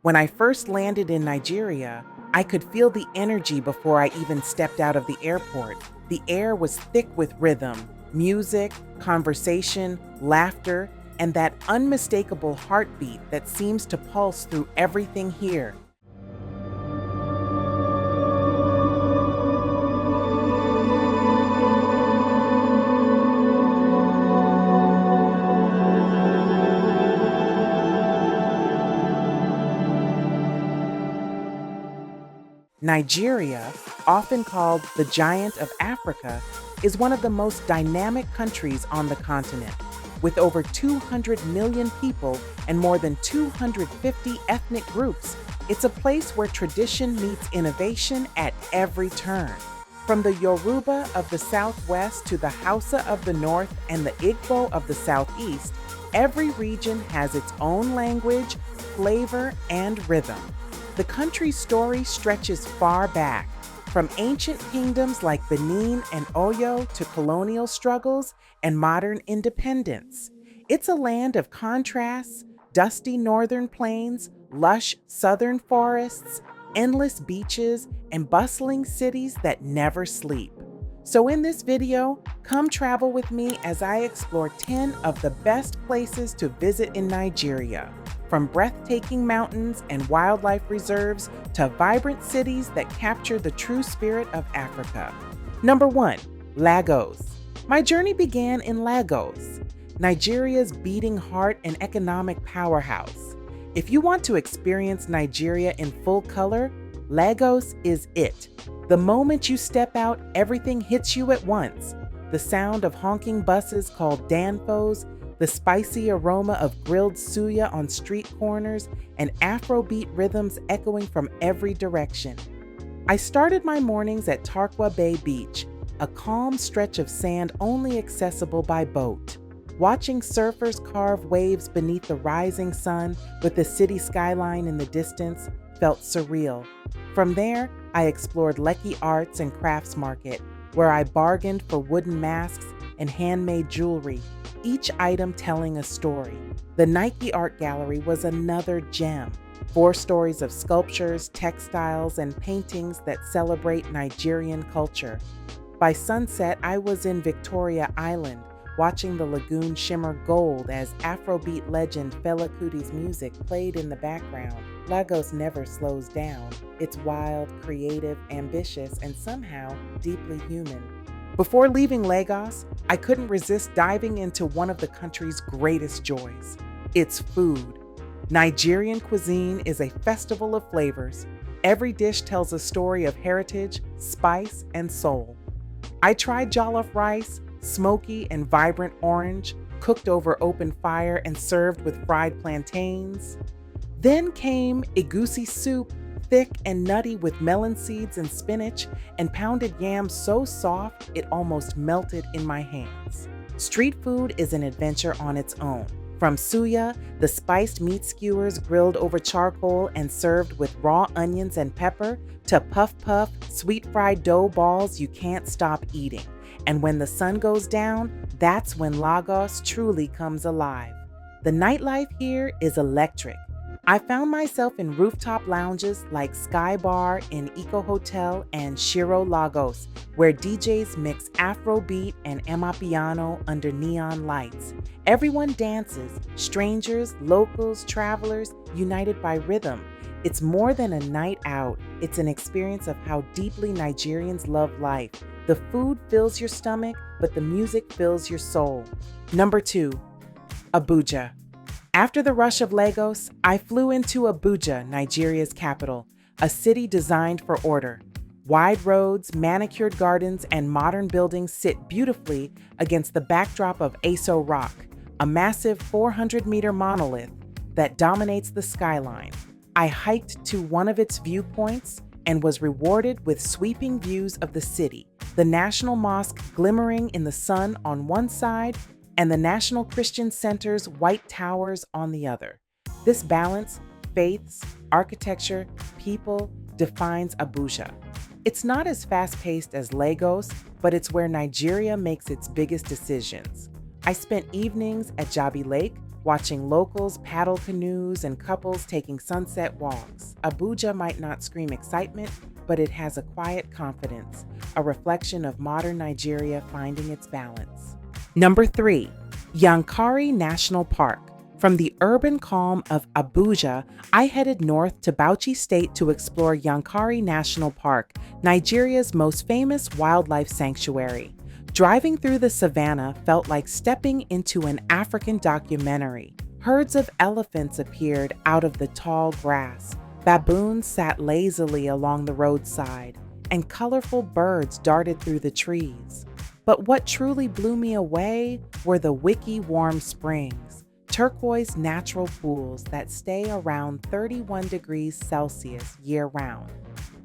When I first landed in Nigeria, I could feel the energy before I even stepped out of the airport. The air was thick with rhythm, music, conversation, laughter, and that unmistakable heartbeat that seems to pulse through everything here. Nigeria, often called the Giant of Africa, is one of the most dynamic countries on the continent. With over 200 million people and more than 250 ethnic groups, it's a place where tradition meets innovation at every turn. From the Yoruba of the southwest to the Hausa of the north and the Igbo of the southeast, every region has its own language, flavor, and rhythm. The country's story stretches far back, from ancient kingdoms like Benin and Oyo to colonial struggles and modern independence. It's a land of contrasts, dusty northern plains, lush southern forests, endless beaches, and bustling cities that never sleep. So in this video, come travel with me as I explore 10 of the best places to visit in Nigeria. From breathtaking mountains and wildlife reserves to vibrant cities that capture the true spirit of Africa. Number 1, Lagos. My journey began in Lagos, Nigeria's beating heart and economic powerhouse. If you want to experience Nigeria in full color, Lagos is it. The moment you step out, everything hits you at once. The sound of honking buses called danfos, the spicy aroma of grilled suya on street corners, and Afrobeat rhythms echoing from every direction. I started my mornings at Tarkwa Bay Beach, a calm stretch of sand only accessible by boat. Watching surfers carve waves beneath the rising sun with the city skyline in the distance felt surreal. From there, I explored Lekki Arts and Crafts Market, where I bargained for wooden masks and handmade jewelry, each item telling a story. The Nike Art Gallery was another gem. 4 stories of sculptures, textiles, and paintings that celebrate Nigerian culture. By sunset, I was in Victoria Island, watching the lagoon shimmer gold as Afrobeat legend Fela Kuti's music played in the background. Lagos never slows down. It's wild, creative, ambitious, and somehow deeply human. Before leaving Lagos, I couldn't resist diving into one of the country's greatest joys, its food. Nigerian cuisine is a festival of flavors. Every dish tells a story of heritage, spice, and soul. I tried jollof rice, smoky and vibrant orange, cooked over open fire and served with fried plantains. Then came egusi soup, thick and nutty with melon seeds and spinach, and pounded yam so soft it almost melted in my hands. Street food is an adventure on its own. From suya, the spiced meat skewers grilled over charcoal and served with raw onions and pepper, to puff puff, sweet fried dough balls you can't stop eating. And when the sun goes down, that's when Lagos truly comes alive. The nightlife here is electric. I found myself in rooftop lounges like Sky Bar in Eco Hotel and Shiro Lagos, where DJs mix Afrobeat and Amapiano under neon lights. Everyone dances, strangers, locals, travelers, united by rhythm. It's more than a night out, it's an experience of how deeply Nigerians love life. The food fills your stomach, but the music fills your soul. Number 2, Abuja. After the rush of Lagos, I flew into Abuja, Nigeria's capital, a city designed for order. Wide roads, manicured gardens, and modern buildings sit beautifully against the backdrop of Aso Rock, a massive 400-meter monolith that dominates the skyline. I hiked to one of its viewpoints and was rewarded with sweeping views of the city, the National Mosque glimmering in the sun on one side and the National Christian Center's white towers on the other. This balance, faiths, architecture, people, defines Abuja. It's not as fast-paced as Lagos, but it's where Nigeria makes its biggest decisions. I spent evenings at Jabi Lake, watching locals paddle canoes and couples taking sunset walks. Abuja might not scream excitement, but it has a quiet confidence, a reflection of modern Nigeria finding its balance. Number 3, Yankari National Park. From the urban calm of Abuja, I headed north to Bauchi State to explore Yankari National Park, Nigeria's most famous wildlife sanctuary. Driving through the savannah felt like stepping into an African documentary. Herds of elephants appeared out of the tall grass. Baboons sat lazily along the roadside, and colorful birds darted through the trees. But what truly blew me away were the wicky warm springs, turquoise natural pools that stay around 31 degrees Celsius year-round.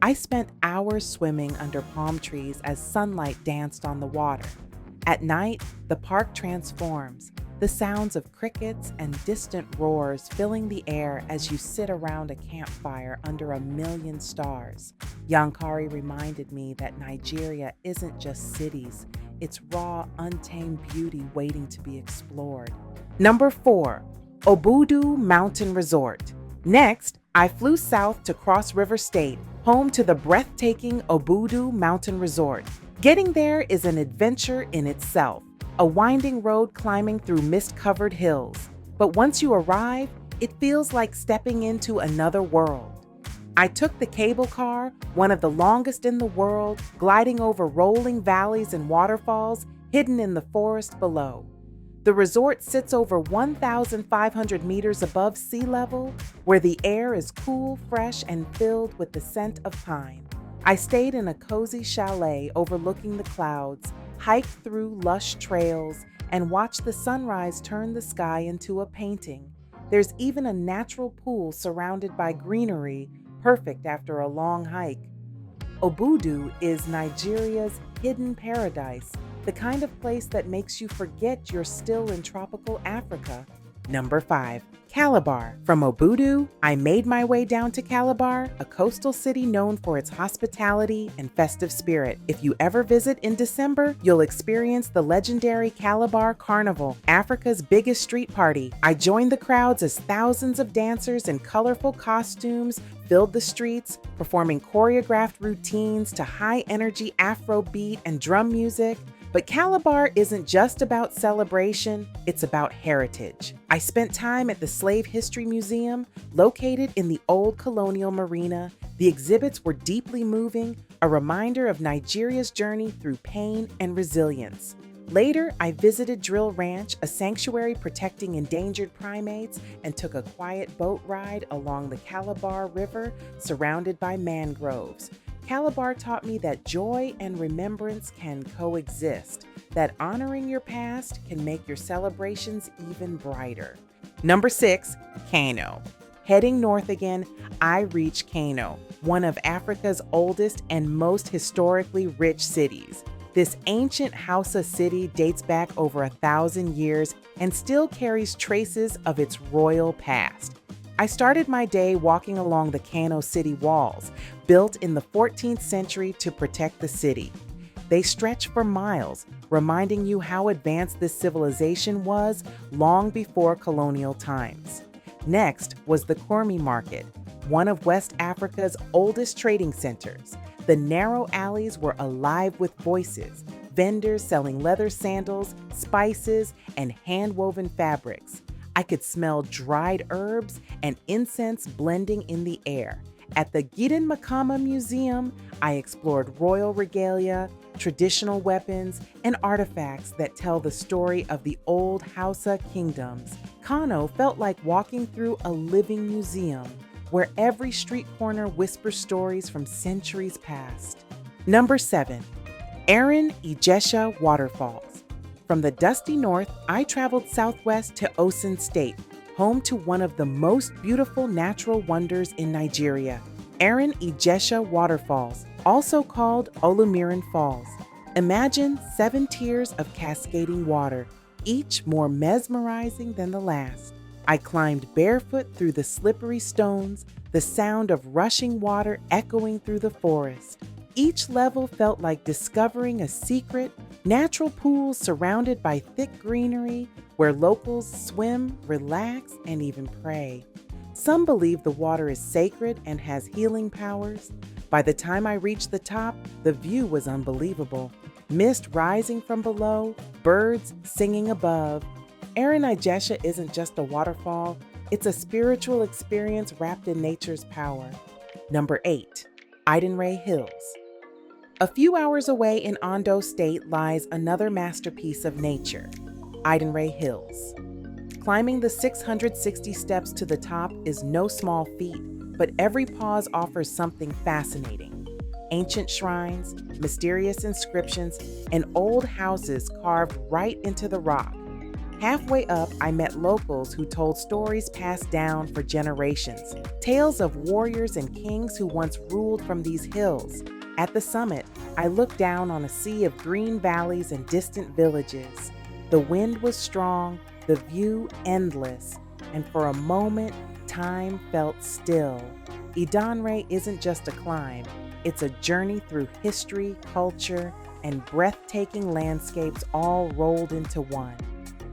I spent hours swimming under palm trees as sunlight danced on the water. At night, the park transforms, the sounds of crickets and distant roars filling the air as you sit around a campfire under a million stars. Yankari reminded me that Nigeria isn't just cities, it's raw, untamed beauty waiting to be explored. Number 4, Obudu Mountain Resort. Next, I flew south to Cross River State, home to the breathtaking Obudu Mountain Resort. Getting there is an adventure in itself, a winding road climbing through mist-covered hills. But once you arrive, it feels like stepping into another world. I took the cable car, one of the longest in the world, gliding over rolling valleys and waterfalls hidden in the forest below. The resort sits over 1,500 meters above sea level, where the air is cool, fresh, and filled with the scent of pine. I stayed in a cozy chalet overlooking the clouds, hiked through lush trails, and watched the sunrise turn the sky into a painting. There's even a natural pool surrounded by greenery, perfect after a long hike. Obudu is Nigeria's hidden paradise, the kind of place that makes you forget you're still in tropical Africa. Number 5, Calabar. From Obudu, I made my way down to Calabar, a coastal city known for its hospitality and festive spirit. If you ever visit in December, you'll experience the legendary Calabar Carnival, Africa's biggest street party. I joined the crowds as thousands of dancers in colorful costumes filled the streets, performing choreographed routines to high-energy Afrobeat and drum music. But Calabar isn't just about celebration, it's about heritage. I spent time at the Slave History Museum, located in the old colonial marina. The exhibits were deeply moving, a reminder of Nigeria's journey through pain and resilience. Later, I visited Drill Ranch, a sanctuary protecting endangered primates, and took a quiet boat ride along the Calabar River, surrounded by mangroves. Calabar taught me that joy and remembrance can coexist, that honoring your past can make your celebrations even brighter. Number 6, Kano. Heading north again, I reached Kano, one of Africa's oldest and most historically rich cities. This ancient Hausa city dates back over 1,000 years and still carries traces of its royal past. I started my day walking along the Kano city walls, built in the 14th century to protect the city. They stretch for miles, reminding you how advanced this civilization was long before colonial times. Next was the Kurmi Market, one of West Africa's oldest trading centers. The narrow alleys were alive with voices, vendors selling leather sandals, spices, and hand-woven fabrics. I could smell dried herbs and incense blending in the air. At the Gidan Makama Museum, I explored royal regalia, traditional weapons, and artifacts that tell the story of the old Hausa kingdoms. Kano felt like walking through a living museum, where every street corner whispers stories from centuries past. Number 7, Erin Ijesha Waterfalls. From the dusty north, I traveled southwest to Osun State, home to one of the most beautiful natural wonders in Nigeria, Erin Ijesha Waterfalls, also called Olumo Falls. Imagine 7 tiers of cascading water, each more mesmerizing than the last. I climbed barefoot through the slippery stones, the sound of rushing water echoing through the forest. Each level felt like discovering a secret, natural pools surrounded by thick greenery where locals swim, relax, and even pray. Some believe the water is sacred and has healing powers. By the time I reached the top, the view was unbelievable. Mist rising from below, birds singing above. Erin Ijesha isn't just a waterfall, it's a spiritual experience wrapped in nature's power. Number 8. Idanre Hills. A few hours away in Ondo State lies another masterpiece of nature, Idanre Hills. Climbing the 660 steps to the top is no small feat, but every pause offers something fascinating. Ancient shrines, mysterious inscriptions, and old houses carved right into the rock. Halfway up, I met locals who told stories passed down for generations, tales of warriors and kings who once ruled from these hills. At the summit, I looked down on a sea of green valleys and distant villages. The wind was strong, the view endless, and for a moment, time felt still. Idanre isn't just a climb, it's a journey through history, culture, and breathtaking landscapes all rolled into one.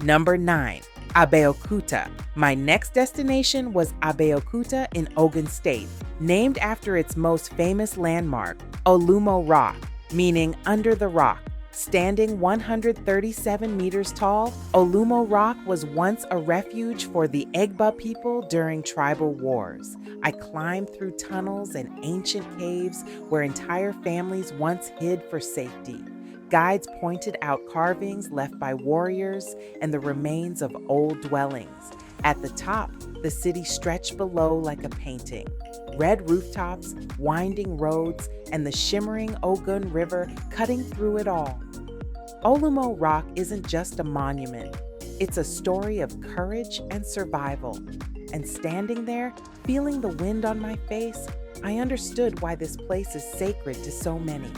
Number 9. Abeokuta. My next destination was Abeokuta in Ogun State, named after its most famous landmark, Olumo Rock, meaning under the rock. Standing 137 meters tall, Olumo Rock was once a refuge for the Egba people during tribal wars. I climbed through tunnels and ancient caves where entire families once hid for safety. Guides pointed out carvings left by warriors and the remains of old dwellings. At the top, the city stretched below like a painting. Red rooftops, winding roads, and the shimmering Ogun River cutting through it all. Olumo Rock isn't just a monument. It's a story of courage and survival. And standing there, feeling the wind on my face, I understood why this place is sacred to so many.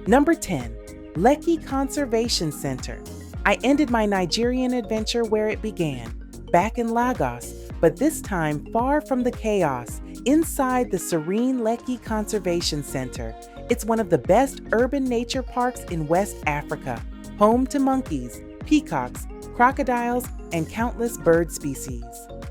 Number 10. Lekki Conservation Center. I ended my Nigerian adventure where it began, back in Lagos, but this time far from the chaos, inside the serene Lekki Conservation Center. It's one of the best urban nature parks in West Africa, home to monkeys, peacocks, crocodiles, and countless bird species.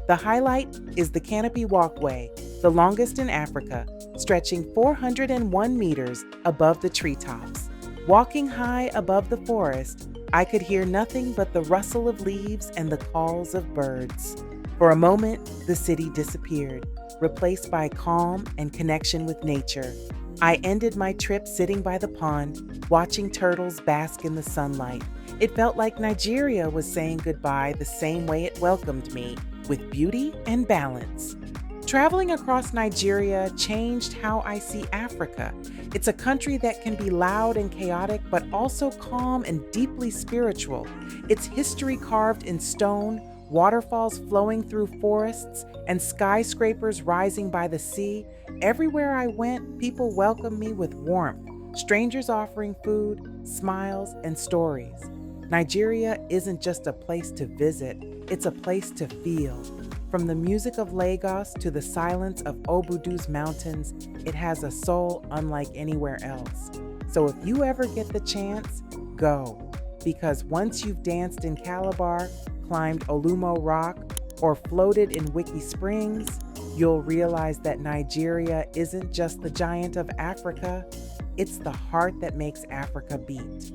The highlight is the Canopy Walkway, the longest in Africa, stretching 401 meters above the treetops. Walking high above the forest, I could hear nothing but the rustle of leaves and the calls of birds. For a moment, the city disappeared, replaced by calm and connection with nature. I ended my trip sitting by the pond, watching turtles bask in the sunlight. It felt like Nigeria was saying goodbye the same way it welcomed me, with beauty and balance. Traveling across Nigeria changed how I see Africa. It's a country that can be loud and chaotic, but also calm and deeply spiritual. Its history carved in stone, waterfalls flowing through forests, and skyscrapers rising by the sea. Everywhere I went, people welcomed me with warmth, strangers offering food, smiles, and stories. Nigeria isn't just a place to visit, it's a place to feel. From the music of Lagos to the silence of Obudu's mountains, it has a soul unlike anywhere else. So if you ever get the chance, go. Because once you've danced in Calabar, climbed Olumo Rock, or floated in Wiki Springs, you'll realize that Nigeria isn't just the giant of Africa, it's the heart that makes Africa beat.